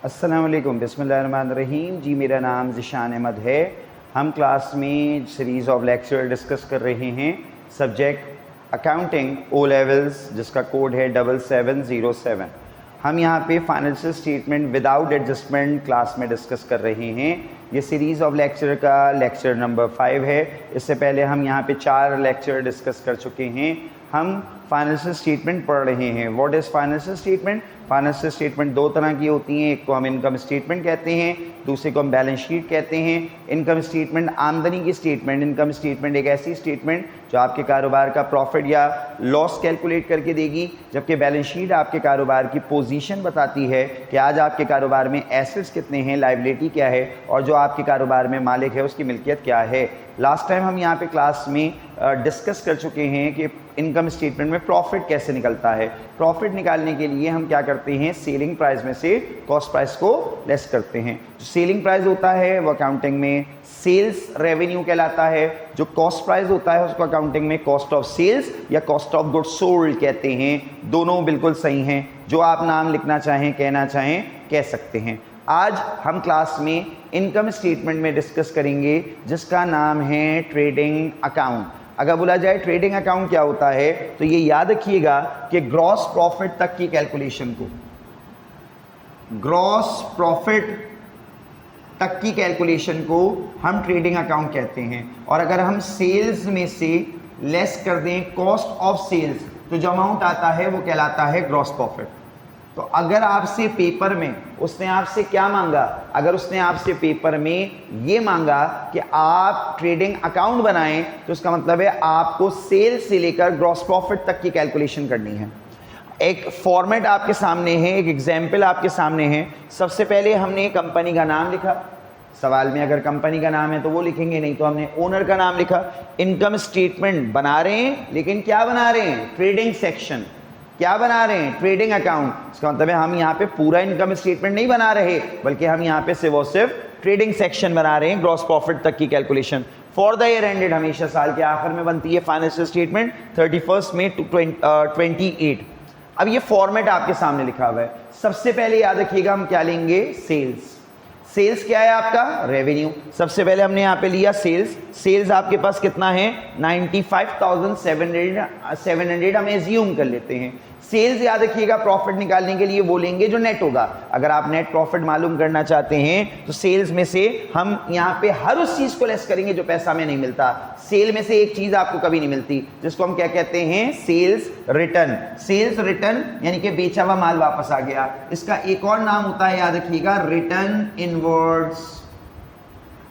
अस्सलाम वालेकुम, बिस्मिल्लाहिर्रहमानिर्रहीम। जी मेरा नाम ज़िशान अहमद है। हम क्लास में सीरीज़ ऑफ लेक्चर डिस्कस कर रहे हैं सब्जेक्ट अकाउंटिंग ओ लेवल्स, जिसका कोड है 7707। हम यहाँ पे financial statement without adjustment class में डिस्कस कर रहे हैं। ये सीरीज़ ऑफ लेक्चर का लेक्चर नंबर 5 है। इससे पहले हम यहाँ पे 4 लेक्चर डिस्कस कर चुके हैं। हम फाइनेंशियल स्टेटमेंट पढ़ रहे हैं। What is financial statement? Financial statement दो तरह की होती हैं। एक को हम इनकम स्टेटमेंट कहते हैं, दूसरे को हम बैलेंस शीट कहते हैं। इनकम स्टेटमेंट आमदनी की स्टेटमेंट। इनकम स्टेटमेंट एक ऐसी स्टेटमेंट जो आपके कारोबार का प्रॉफिट या लॉस कैलकुलेट करके देगी, जबकि बैलेंस शीट आपके कारोबार की पोजीशन बताती है कि आज आपके कारोबार में एसेट्स कितने हैं, लायबिलिटी क्या है, और जो आपके कारोबार में मालिक है उसकी मिल्कियत क्या है। लास्ट टाइम हम यहाँ पे क्लास में डिस्कस कर चुके हैं कि इनकम स्टेटमेंट में प्रॉफिट कैसे निकलता है। प्रॉफिट निकालने के लिए हम क्या करते हैं, सेलिंग प्राइस में से कॉस्ट प्राइस को लेस करते हैं। जो सेलिंग प्राइस होता है वो अकाउंटिंग में सेल्स रेवेन्यू कहलाता है। जो कॉस्ट प्राइस होता है उसको अकाउंटिंग में कॉस्ट ऑफ सेल्स या कॉस्ट ऑफ गुड्स सोल्ड कहते हैं। दोनों बिल्कुल सही हैं, जो आप नाम लिखना चाहें, कहना चाहें, कह सकते हैं। आज हम क्लास में इनकम स्टेटमेंट में डिस्कस करेंगे जिसका नाम है ट्रेडिंग अकाउंट। अगर बोला जाए ट्रेडिंग अकाउंट क्या होता है, तो ये याद रखिएगा कि ग्रॉस प्रॉफिट तक की कैलकुलेशन को, ग्रॉस प्रॉफिट तक की कैलकुलेशन को हम ट्रेडिंग अकाउंट कहते हैं। और अगर हम सेल्स में से लेस कर दें कॉस्ट ऑफ सेल्स, तो जो अमाउंट आता है वो कहलाता है ग्रॉस प्रॉफिट। तो अगर आपसे पेपर में उसने आपसे क्या मांगा, अगर उसने आपसे पेपर में ये मांगा कि आप ट्रेडिंग अकाउंट बनाएं, तो उसका मतलब है आपको सेल्स से लेकर ग्रॉस प्रॉफिट तक की कैलकुलेशन करनी है। एक फॉर्मेट आपके सामने है, एक एग्जाम्पल आपके सामने है। सबसे पहले हमने कंपनी का नाम लिखा। सवाल में अगर कंपनी का नाम है तो वो लिखेंगे, नहीं तो हमने ओनर का नाम लिखा। इनकम स्टेटमेंट बना रहे हैं, लेकिन क्या बना रहे हैं, ट्रेडिंग सेक्शन। क्या बना रहे हैं, ट्रेडिंग अकाउंट। इसका मतलब है हम यहाँ पे पूरा इनकम स्टेटमेंट नहीं बना रहे, बल्कि हम यहाँ पे सिर्फ और सिर्फ ट्रेडिंग सेक्शन बना रहे हैं, ग्रॉस प्रॉफिट तक की calculation. For the year ended हमेशा साल के आखिर में बनती है फाइनेंशियल स्टेटमेंट 31 मई 28। अब ये फॉर्मेट आपके सामने लिखा हुआ है। सबसे पहले याद रखिएगा हम क्या लेंगे, सेल्स। सेल्स क्या है आपका, रेवेन्यू। सबसे पहले हमने यहाँ पे लिया सेल्स। सेल्स आपके पास कितना है, 95,700 हम एज्यूम कर लेते हैं। सेल्स याद रखिएगा प्रॉफिट निकालने के लिए वो लेंगे जो नेट होगा। अगर आप नेट प्रॉफिट मालूम करना चाहते हैं तो सेल्स में से हम यहाँ पे हर उस चीज़ को लेस करेंगे जो पैसा में नहीं मिलता। सेल में से एक चीज़ आपको कभी नहीं मिलती, जिसको हम क्या कहते हैं, सेल्स रिटर्न। सेल्स रिटर्न यानी कि बेचा हुआ माल वापस आ गया। इसका एक और नाम होता है, याद रखिएगा, रिटर्न इनवर्ड्स।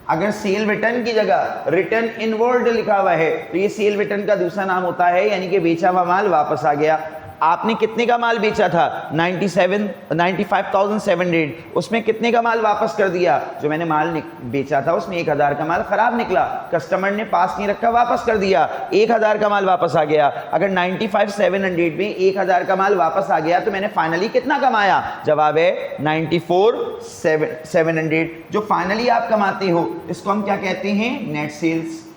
अगर सेल रिटर्न की जगह रिटर्न इनवर्ड लिखा हुआ है तो ये सेल रिटर्न का दूसरा नाम होता है, यानी कि बेचा हुआ माल वापस आ गया। आपने कितने का माल बेचा था, 95,700, उसमें कितने का माल वापस कर दिया। जो मैंने माल बेचा था उसमें 1,000 का माल खराब निकला, कस्टमर ने पास नहीं रखा, वापस कर दिया, 1,000 का माल वापस आ गया। अगर 95,700 में 1,000 का माल वापस आ गया तो मैंने फाइनली कितना कमाया, जवाब है 94,700। जो फाइनली आप कमाते हो इसको हम क्या कहते हैं, नेट सेल्स।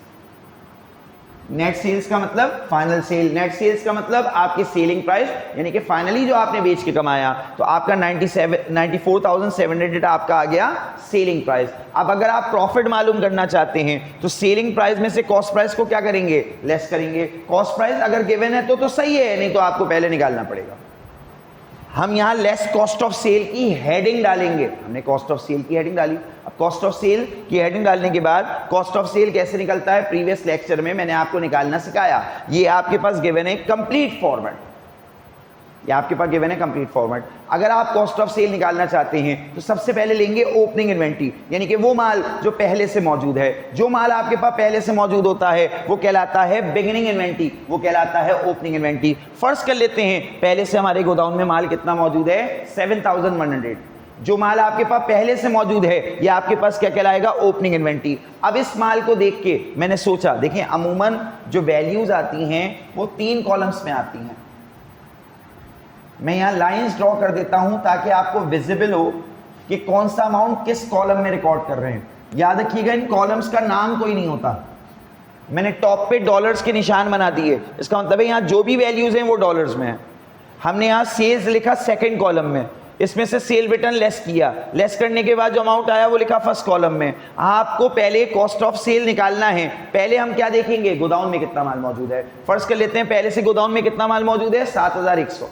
नेट सेल्स का मतलब फाइनल सेल। नेट सेल्स का मतलब आपकी सेलिंग प्राइस, यानी कि फाइनली जो आपने बेच के कमाया। तो आपका 94,700 आपका आ गया सेलिंग प्राइस। अब अगर आप प्रॉफिट मालूम करना चाहते हैं तो सेलिंग प्राइस में से कॉस्ट प्राइस को क्या करेंगे, लेस करेंगे। कॉस्ट प्राइस अगर गिवन है तो सही है, नहीं तो आपको पहले निकालना पड़ेगा। हम यहाँ लेस कॉस्ट ऑफ सेल की हेडिंग डालेंगे। हमने कॉस्ट ऑफ सेल की हेडिंग डाली। अब कॉस्ट ऑफ सेल की हेडिंग डालने के बाद कॉस्ट ऑफ सेल कैसे निकलता है, प्रीवियस लेक्चर में मैंने आपको निकालना सिखाया। ये आपके पास गिवन है कंप्लीट फॉर्मेट, ये आपके पास गिवन है कंप्लीट फॉर्मेट। अगर आप कॉस्ट ऑफ सेल निकालना चाहते हैं तो सबसे पहले लेंगे ओपनिंग इन्वेंट्री, यानी कि वो माल जो पहले से मौजूद है। जो माल आपके पास पहले से मौजूद होता है वो कहलाता है बिगिनिंग इन्वेंट्री, वो कहलाता है ओपनिंग इन्वेंट्री। फर्स्ट कर लेते हैं, पहले से हमारे गोदाउन में माल कितना मौजूद है, 7,100। जो माल आपके पास पहले से मौजूद है ये आपके पास क्या कहलाएगा, ओपनिंग इन्वेंट्री। अब इस माल को देख के मैंने सोचा, देखिए अमूमन जो वैल्यूज आती हैं वो 3 कॉलम्स में आती हैं। मैं यहाँ लाइंस ड्रॉ कर देता हूं ताकि आपको विजिबल हो कि कौन सा अमाउंट किस कॉलम में रिकॉर्ड कर रहे हैं। याद रखिएगा इन कॉलम्स का नाम कोई नहीं होता। मैंने टॉप पे डॉलर्स के निशान बना दिए, इसका मतलब है यहाँ जो भी वैल्यूज हैं वो डॉलर्स में है। हमने यहाँ सेल्स लिखा सेकंड कॉलम में, इसमें से सेल रिटर्न लेस किया, लेस करने के बाद जो अमाउंट आया वो लिखा फर्स्ट कॉलम में। आपको पहले कॉस्ट ऑफ सेल निकालना है। पहले हम क्या देखेंगे, गोदाम में कितना माल मौजूद है। फर्ज कर लेते हैं पहले से गोदाम में कितना माल मौजूद है, 7100।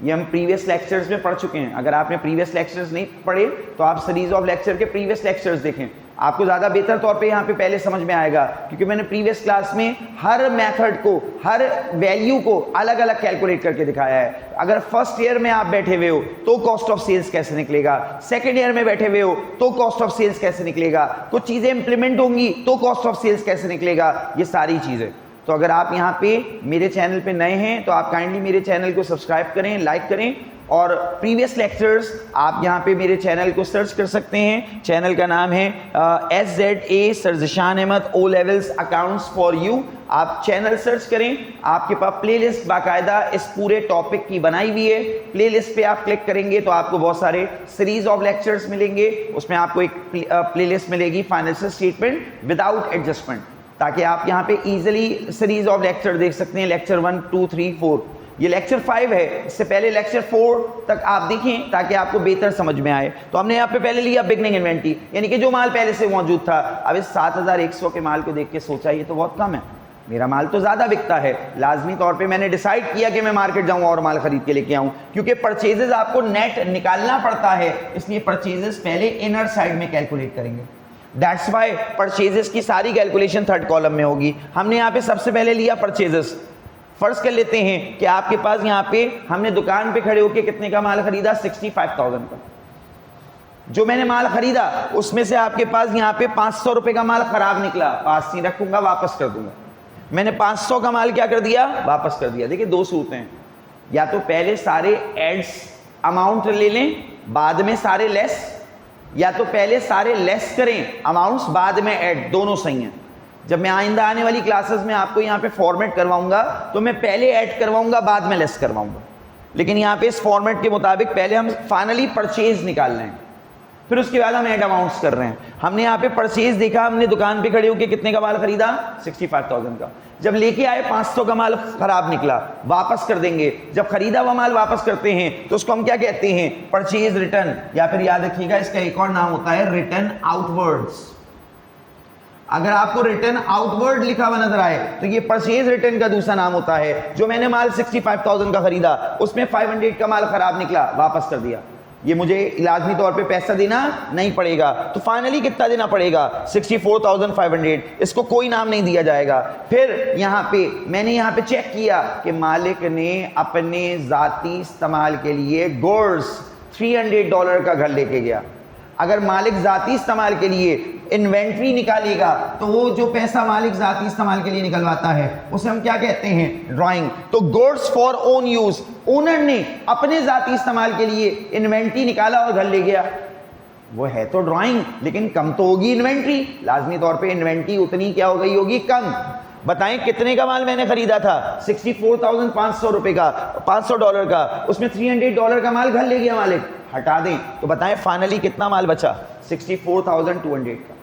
ये हम प्रीवियस लेक्चर्स में पढ़ चुके हैं। अगर आपने प्रीवियस लेक्चर्स नहीं पढ़े तो आप सीरीज ऑफ लेक्चर के प्रीवियस लेक्चर्स देखें, आपको ज़्यादा बेहतर तौर पे यहाँ पे पहले समझ में आएगा, क्योंकि मैंने प्रीवियस क्लास में हर मेथड को, हर वैल्यू को अलग अलग कैलकुलेट करके दिखाया है। अगर फर्स्ट ईयर में आप बैठे हुए हो तो कॉस्ट ऑफ सेल्स कैसे निकलेगा, सेकेंड ईयर में बैठे हुए हो तो कॉस्ट ऑफ सेल्स कैसे निकलेगा, कुछ चीज़ें इंप्लीमेंट होंगी तो कॉस्ट ऑफ सेल्स कैसे निकलेगा, ये सारी चीज़ें। तो अगर आप यहाँ पे मेरे चैनल पे नए हैं तो आप काइंडली मेरे चैनल को सब्सक्राइब करें, लाइक करें, और प्रीवियस लेक्चर्स आप यहाँ पे मेरे चैनल को सर्च कर सकते हैं। चैनल का नाम है SZA sir Zeeshan Ahmed O levels accounts for you. आप चैनल सर्च करें, आपके पास प्लेलिस्ट बाकायदा इस पूरे टॉपिक की बनाई हुई है। प्लेलिस्ट पे आप क्लिक करेंगे तो आपको बहुत सारे सीरीज ऑफ लेक्चर्स मिलेंगे। उसमें आपको एक प्लेलिस्ट मिलेगी फाइनेंशियल स्टेटमेंट विदाउट एडजस्टमेंट, ताकि आप यहाँ पे इजीली सीरीज ऑफ लेक्चर देख सकते हैं। लेक्चर 1, 2, 3, 4, ये लेक्चर 5 है। इससे पहले लेक्चर 4 तक आप देखें ताकि आपको बेहतर समझ में आए। तो हमने यहाँ पे पहले लिया बिगनिंग इन्वेंटरी, यानी कि जो माल पहले से मौजूद था। अब इस 7100 के माल को देख के सोचा ये तो बहुत कम है, मेरा माल तो ज़्यादा बिकता है। लाजमी तौर पे मैंने डिसाइड किया कि मैं मार्केट जाऊँ और माल खरीद के लेके आऊँ, क्योंकि परचेजेस आपको नेट निकालना पड़ता है, इसलिए परचेजेस पहले इनर साइड में कैलकुलेट करेंगे। दैट्स वाई परचेजेस की सारी कैलकुलेशन थर्ड कॉलम में होगी। हमने यहाँ पे सबसे पहले लिया परचेजेस। फर्ज कर लेते हैं कि आपके पास यहाँ पे हमने दुकान पे खड़े होकर कितने का माल खरीदा, 65,000 का। जो मैंने माल खरीदा उसमें से आपके पास यहाँ पे 500 रुपए का माल खराब निकला, पास नहीं रखूंगा, वापस कर दूंगा। मैंने 500 का माल क्या कर दिया, वापस कर दिया। देखिए दो सूरतें हैं, या तो पहले सारे एड्स अमाउंट ले लें बाद में सारे लेस, या तो पहले सारे लेस करें अमाउंट्स बाद में ऐड, दोनों सही हैं। जब मैं आइंदा आने वाली क्लासेस में आपको यहाँ पे फॉर्मेट करवाऊंगा तो मैं पहले ऐड करवाऊंगा बाद में लेस करवाऊंगा, लेकिन यहाँ पे इस फॉर्मेट के मुताबिक पहले हम फाइनली परचेज निकाल रहे हैं, फिर उसके बाद हम ऐड अमाउंट्स कर रहे हैं। हमने यहाँ पे परचेज देखा, हमने दुकान पे खड़े होकर कितने का माल खरीदा, 65,000 का। जब लेके आए 500 का माल खराब निकला, वापस कर देंगे। जब खरीदा हुआ माल वापस करते हैं तो उसको हम क्या कहते हैं, परचेज रिटर्न, या फिर याद रखिएगा इसका एक और नाम होता है रिटर्न आउटवर्ड्स। अगर आपको रिटर्न आउटवर्ड लिखा हुआ नजर आए तो ये परचेज रिटर्न का दूसरा नाम होता है। जो मैंने माल 65,000 का खरीदा उसमें 500 का माल खराब निकला, वापस कर दिया, ये मुझे लाजमी तौर पे पैसा देना नहीं पड़ेगा। तो फाइनली कितना देना पड़ेगा, 64,500। इसको कोई नाम नहीं दिया जाएगा। फिर यहाँ पे मैंने यहाँ पे चेक किया कि मालिक ने अपने जाती इस्तेमाल के लिए गुड्स $300 का घर लेके गया। अगर मालिक जाती इस्तेमाल के लिए इन्वेंट्री निकालेगा तो वो जो पैसा मालिक जाती इस्तेमाल के लिए निकलवाता है उसे हम क्या कहते हैं, ड्राइंग। तो goods for own use, owner ने अपने जाती इस्तेमाल के लिए इन्वेंट्री निकाला और घर ले गया, वो है तो ड्राइंग, लेकिन कम तो होगी इन्वेंट्री। लाजमी तौर पे इन्वेंट्री उतनी क्या हो गई होगी, कम। बताएं कितने का माल मैंने खरीदा था, 64,500 रुपए का, $500 का, उसमें $300 का माल घर ले गया मालिक, हटा दें तो बताएं फाइनली कितना माल बचा, 64,200 का।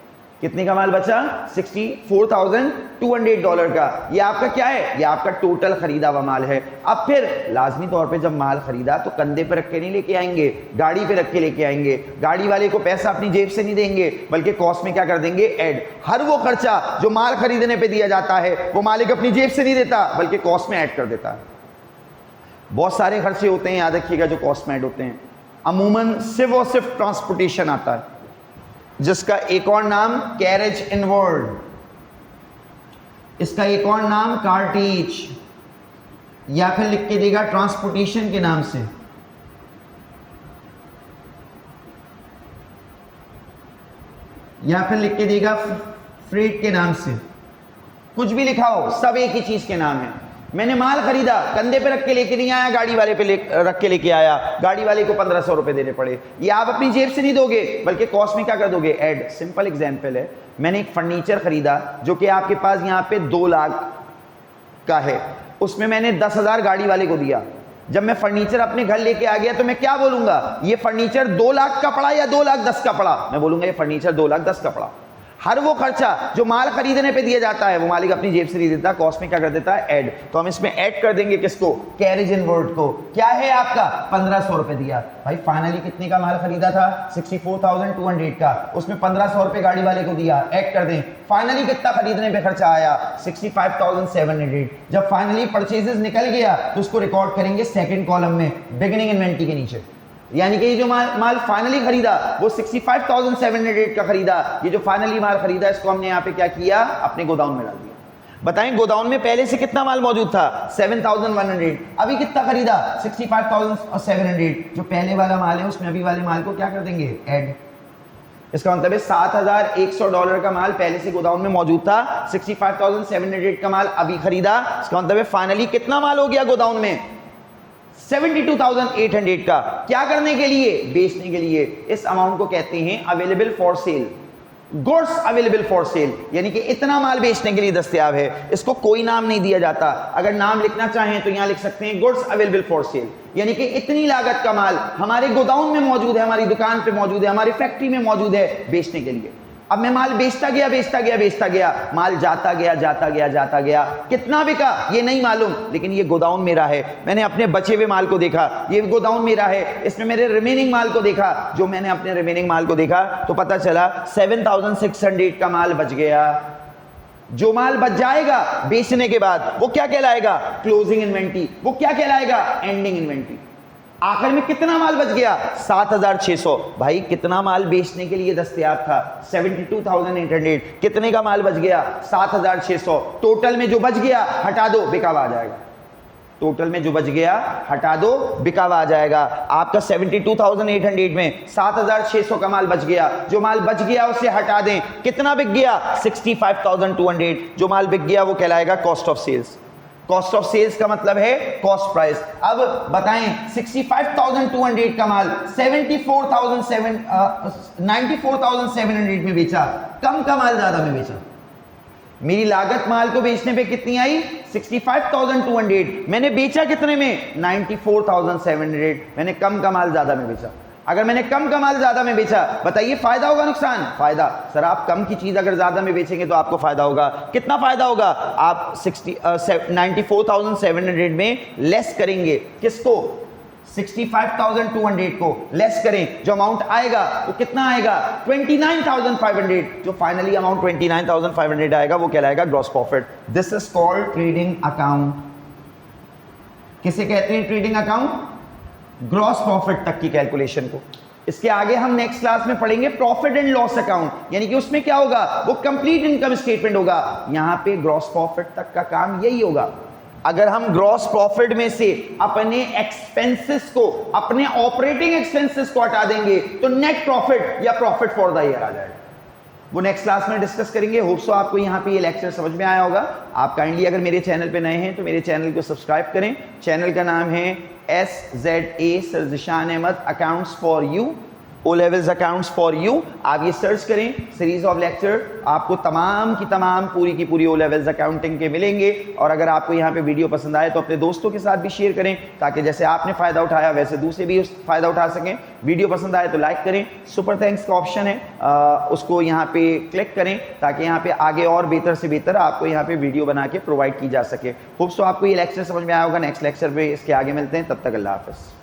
कितने का माल बचा, $64,200 का। ये आपका क्या है, ये आपका टोटल खरीदा हुआ माल है। अब फिर लाजमी तौर पे जब माल खरीदा तो कंधे पे रख के नहीं लेके आएंगे, गाड़ी पे रख के लेके आएंगे। गाड़ी वाले को पैसा अपनी जेब से नहीं देंगे, बल्कि कॉस्ट में क्या कर देंगे, ऐड। हर वो खर्चा जो माल खरीदने पे दिया जाता है वो मालिक अपनी जेब से नहीं देता बल्कि कॉस्ट में ऐड कर देता है। बहुत सारे खर्चे होते हैं, याद रखिएगा, जो कॉस्ट में ऐड होते हैं। अमूमन सिर्फ और सिर्फ ट्रांसपोर्टेशन आता है, जिसका एक और नाम कैरेज इनवर्ड, इसका एक और नाम कार्टेज, या फिर लिख के देगा ट्रांसपोर्टेशन के नाम से। या फिर लिख के देगा फ्रेट के नाम से। कुछ भी लिखा हो, सब एक ही चीज के नाम है। मैंने माल खरीदा, कंधे पे रख के लेके नहीं आया, गाड़ी वाले पे रख के लेके आया, गाड़ी वाले को 1,500 रुपए देने पड़े। ये आप अपनी जेब से नहीं दोगे बल्कि कॉस्ट में क्या कर दोगे, ऐड। सिंपल एग्जांपल है, मैंने एक फर्नीचर खरीदा जो कि आपके पास यहाँ पे 2 लाख का है, उसमें मैंने 10,000 गाड़ी वाले को दिया। जब मैं फर्नीचर अपने घर लेके आ गया तो मैं क्या बोलूंगा, ये फर्नीचर 2 लाख का पड़ा या 2,10,000 का पड़ा? मैं बोलूंगा ये फर्नीचर 2,10,000 का पड़ा। हर वो खर्चा जो माल खरीदने पे दिया जाता है वो मालिक अपनी जेब से नहीं देता, कॉस्ट में क्या कर देता है, ऐड। तो हम इसमें ऐड कर देंगे किसको, कैरेज इनवर्ड को। क्या है आपका 1500 रुपए दिया भाई, फाइनली कितने का माल खरीदा था 64,200 का, उसमें 1500 रुपए गाड़ी वाले को दिया, ऐड कर दें। फाइनली कितना खरीदने पे खर्चा आया 65,700। जब फाइनली परचेजेस निकल गया तो उसको रिकॉर्ड करेंगे सेकंड कॉलम में बिगिनिंग इन्वेंटरी के नीचे। यानी कि ये जो माल फाइनली खरीदा वो 65,700 का खरीदा। ये जो फाइनली माल खरीदा इसको हमने यहाँ पे क्या किया, अपने गोदाउन में डाल दिया। बताएं गोदाउन में पहले से कितना माल मौजूद था 7,100, अभी कितना खरीदा 65,700। जो पहले वाला माल है उसमें अभी वाले माल को क्या कर देंगे, ऐड। इसका मतलब है $7,100 का माल पहले से गोदाउन में मौजूद था, 65,700 का माल अभी खरीदा। इसका मतलब है फाइनली कितना माल हो गया गोदाउन में 72,800 का। क्या करने के लिए, बेचने के लिए। इस अमाउंट को कहते हैं available for sale, goods available for sale, यानी कि इतना माल बेचने के लिए दस्तयाब है। इसको कोई नाम नहीं दिया जाता, अगर नाम लिखना चाहें तो यहां लिख सकते हैं गुड्स अवेलेबल फॉर सेल, यानी कि इतनी लागत का माल हमारे गोदाउन में मौजूद है, हमारी दुकान पे मौजूद है, हमारी फैक्ट्री में मौजूद है बेचने के लिए। अब मैं माल बेचता गया, माल जाता गया, कितना बिका ये नहीं मालूम, लेकिन ये गोदाउन मेरा है। मैंने अपने बचे हुए माल को देखा, ये गोदाउन मेरा है, इसमें मेरे रिमेनिंग माल को देखा। जो मैंने अपने रिमेनिंग माल को देखा तो पता चला 7,600 का माल बच गया। जो माल बच जाएगा बेचने के बाद वो क्या कहलाएगा, क्लोजिंग इन्वेंटरी। वो क्या कहलाएगा, एंडिंग इन्वेंटरी। आखिर में कितना माल बच गया 7,600। भाई कितना माल बेचने के लिए दस्तयाब था 72,800, कितने का माल बच गया 7,600। टोटल में जो बच गया हटा दो, बिकावा आ जाएगा। टोटल में जो बच गया हटा दो, बिकावा आ जाएगा। आपका 72,800 में 7,600 का माल बच गया। जो माल बच गया उसे हटा दें, कितना बिक गया 65,200। जो माल बिक गया वो कहलाएगा cost of sales. Cost of sales का मतलब है कॉस्ट प्राइस। अब बताएं 65,200 का माल 94,700 में बेचा, कम का माल ज्यादा में बेचा। मेरी लागत माल को बेचने पे कितनी आई 65,200, मैंने बेचा कितने में 94,700। मैंने कम का माल ज्यादा में बेचा। अगर मैंने कम का माल ज्यादा में बेचा, बताइए फायदा होगा नुकसान, फायदा। सर आप कम की चीज अगर ज्यादा में बेचेंगे तो आपको फायदा होगा। कितना फायदा होगा, आप 94,700 में लेस करेंगे, किसको 65,200 को लेस करें, जो अमाउंट आएगा वो कितना आएगा 29,500। जो फाइनली अमाउंट 29,500 आएगा वो कहलाएगा gross profit. This is called trading account. किसे कहते हैं ट्रेडिंग अकाउंट, ग्रॉस प्रॉफिट तक की कैलकुलेशन को। इसके आगे हम नेक्स्ट क्लास में पढ़ेंगे प्रॉफिट एंड लॉस अकाउंट, यानी कि उसमें क्या होगा, वो कंप्लीट इनकम स्टेटमेंट होगा। यहां पे ग्रॉस प्रॉफिट तक का काम यही होगा। अगर हम ग्रॉस प्रॉफिट में से अपने एक्सपेंसेस को, अपने ऑपरेटिंग एक्सपेंसेस को हटा देंगे तो नेट प्रॉफिट या प्रॉफिट फॉर द ईयर आ जाएगा। वो नेक्स्ट क्लास में डिस्कस करेंगे। होप सो आपको यहाँ पे ये लेक्चर समझ में आया होगा। आप काइंडली अगर मेरे चैनल पे नए हैं तो मेरे चैनल को सब्सक्राइब करें। चैनल का नाम है SZA sir Zeeshan Ahmed accounts for you, O levels accounts for you. आप ये सर्च करें, सीरीज ऑफ लेक्चर आपको तमाम की तमाम पूरी की पूरी ओ लेवल्स अकाउंटिंग के मिलेंगे। और अगर आपको यहाँ पे वीडियो पसंद आए तो अपने दोस्तों के साथ भी शेयर करें, ताकि जैसे आपने फ़ायदा उठाया वैसे दूसरे भी उस फ़ायदा उठा सकें। वीडियो पसंद आए तो लाइक करें, सुपर थैंक्स का ऑप्शन है उसको यहाँ पे क्लिक करें, ताकि यहाँ पे आगे और बेहतर से बेहतर आपको यहाँ पे वीडियो बना के प्रोवाइड की जा सके। होप सो आपको ये लेक्चर समझ में आया होगा। नेक्स्ट लेक्चर पे इसके आगे मिलते हैं, तब तक अल्लाह हाफ़िज़।